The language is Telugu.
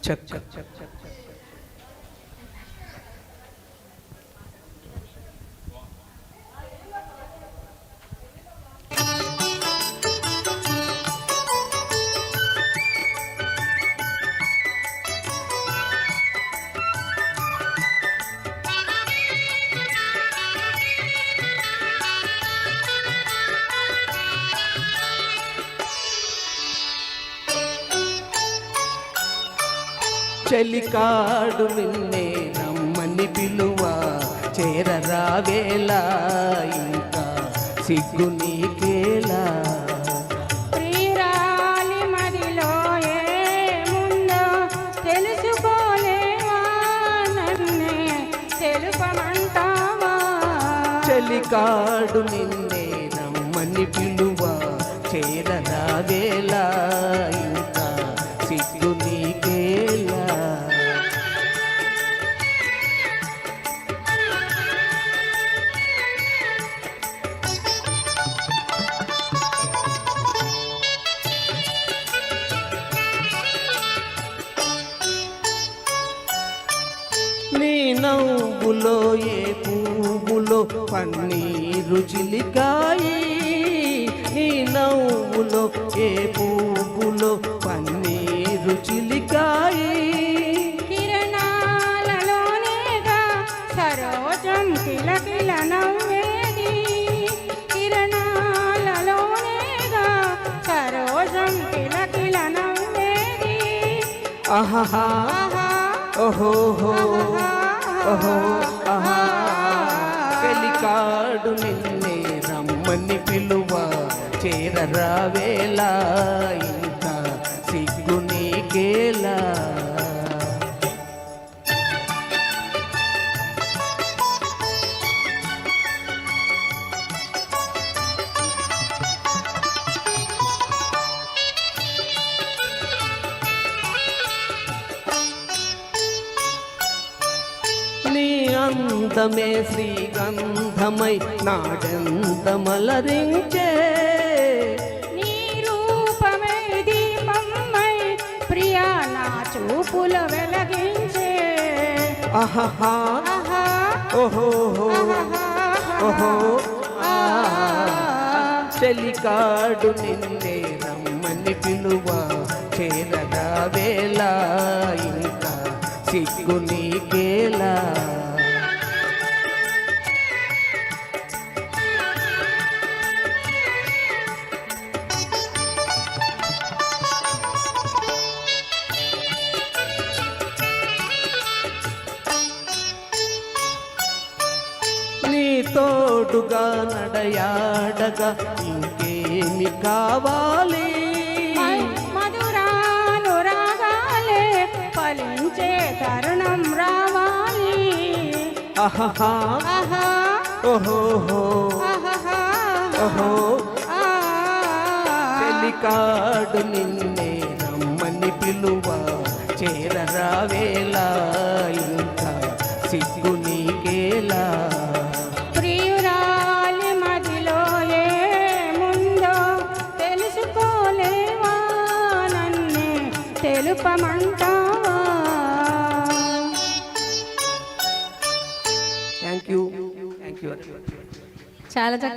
చక్క చలికాడు నిన్నే నమ్మని పిలువ చేరరావేలా ఇంకా సిగ్గు నీకేలా ప్రియురాలి మదిలో ఏముందో తెలుసుకోలేవా నన్నే తెలుపమంటావా చలికాడు నిన్నే నమ్మని పిలువ చేరరావేలా ఇంకా సిగ్గు నీకేలా నీ నవ్వులో ఏ పువ్వులో పన్నీరు చిలికాయి నీ నవ్వులో ఏ పువ్వులో పన్నీరు చిలికాయి కిరణాలలోనేగా సరోజం కిలకిల నవ్వేది కిరణాలలోనేగా సరోజం కిలకిల నవ్వేది ఆహా ఓహో ఓహో ఆహా చలికాడు నిన్నే రమ్మని పిలువ చేరరావేలా ఇంకా సిగ్గు నీకేలా నీ అందమే శ్రీగంధమై నాడెంతమలరించే నీ రూపమై దీపమై ప్రియా నా చూపుల వెలగించే ఆహా ఆహా ఓహో ఓహో చలికాడు నిన్నే రమ్మని పిలువ చేరరావేలా ఇంకా సిగ్గు నీకేలా నీ తోడుగా నడయాడగా ఇంకేమి కావాలి మధురానురాగాలే ఫలించే తరుణం రావాలి ఆహా ఆహా ఓహో ఆహా ఓహో ఆ చలికాడు నిన్నే రమ్మని పిలువ చేరరావేలా ఇంకా సిగ్గు నీకేలా ప్రియురాలి మదిలో ఏముందో తెలుసుకోలేవా నన్నే తెలుపమంటావా థ్యాంక్ యూ చాలా చక్కగా